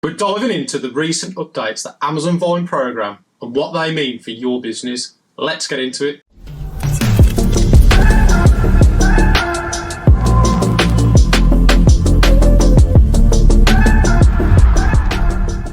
We're diving into the recent updates to the Amazon Vine program and what they mean for your business. Let's get into it.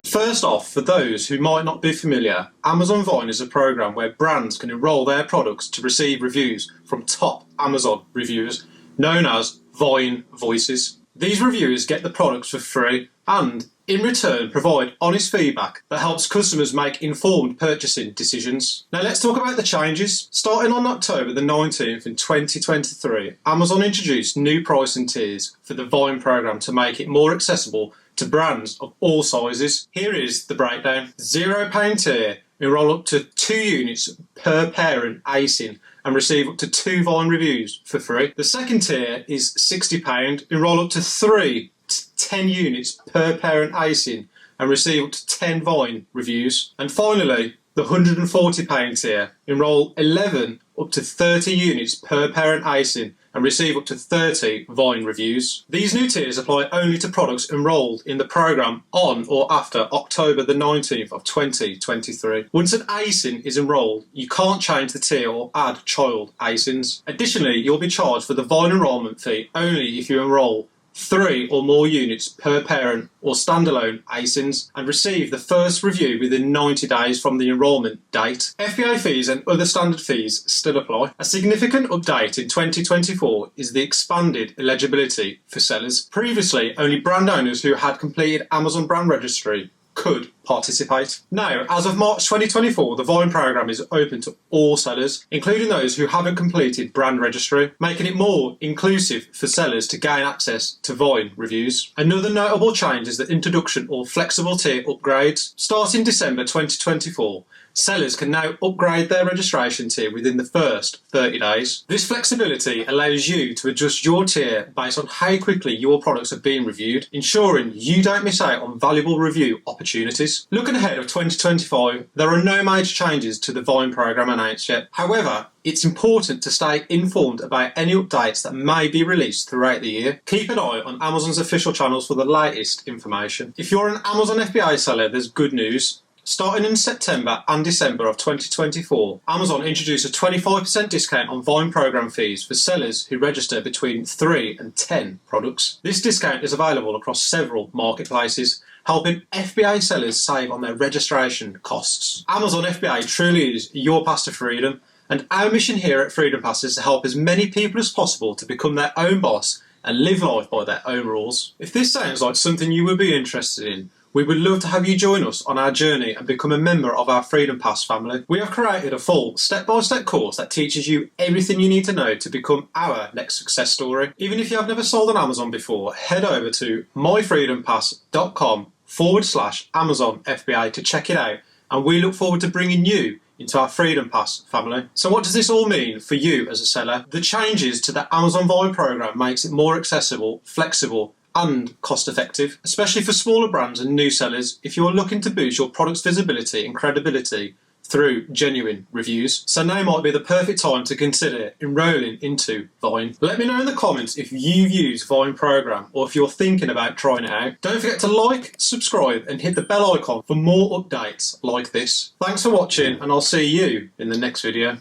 First off, for those who might not be familiar, Amazon Vine is a program where brands can enroll their products to receive reviews from top Amazon reviewers, known as Vine Voices. These reviewers get the products for free and, in return, provide honest feedback that helps customers make informed purchasing decisions. Now let's talk about the changes. Starting on October the 19th in 2023, Amazon introduced new pricing tiers for the Vine program to make it more accessible to brands of all sizes. Here is the breakdown. £0 tier, enroll up to 2 units per parent ASIN and receive up to 2 Vine reviews for free. The second tier is £60, enroll up to 3 to 10 units per parent ASIN and receive up to 10 Vine reviews. And finally, the £140 tier, enroll 11 up to 30 units per parent ASIN and receive up to 30 Vine reviews. These new tiers apply only to products enrolled in the program on or after October the 19th of 2023. Once an ASIN is enrolled, you can't change the tier or add child ASINs. Additionally, you'll be charged for the Vine enrollment fee only if you enroll 3 or more units per parent or standalone ASINs and receive the first review within 90 days from the enrolment date. FBA fees and other standard fees still apply. A significant update in 2024 is the expanded eligibility for sellers. Previously, only brand owners who had completed Amazon brand registry could participate. Now, as of March 2024, the Vine program is open to all sellers, including those who haven't completed brand registry, making it more inclusive for sellers to gain access to Vine reviews. Another notable change is the introduction of flexible tier upgrades. Starting December 2024, sellers can now upgrade their registration tier within the first 30 days. This flexibility allows you to adjust your tier based on how quickly your products are being reviewed, ensuring you don't miss out on valuable review opportunities. Looking ahead of 2025, there are no major changes to the Vine program announced yet. However, it's important to stay informed about any updates that may be released throughout the year. Keep an eye on Amazon's official channels for the latest information. If you're an Amazon FBA seller, there's good news. Starting in September and December of 2024, Amazon introduced a 25% discount on Vine program fees for sellers who register between 3 and 10 products. This discount is available across several marketplaces, helping FBA sellers save on their registration costs. Amazon FBA truly is your path to freedom, and our mission here at Freedom Pass is to help as many people as possible to become their own boss and live life by their own rules. If this sounds like something you would be interested in, we would love to have you join us on our journey and become a member of our Freedom Pass family. We have created a full step-by-step course that teaches you everything you need to know to become our next success story. Even if you have never sold on Amazon before, head over to myfreedompass.com/Amazon FBA to check it out, and we look forward to bringing you into our Freedom Pass family. So what does this all mean for you as a seller? The changes to the Amazon Vine program makes it more accessible, flexible, and cost effective, especially for smaller brands and new sellers if you're looking to boost your product's visibility and credibility through genuine reviews. So now might be the perfect time to consider enrolling into Vine. Let me know in the comments if you've used Vine program or if you're thinking about trying it out. Don't forget to like, subscribe and hit the bell icon for more updates like this. Thanks for watching, and I'll see you in the next video.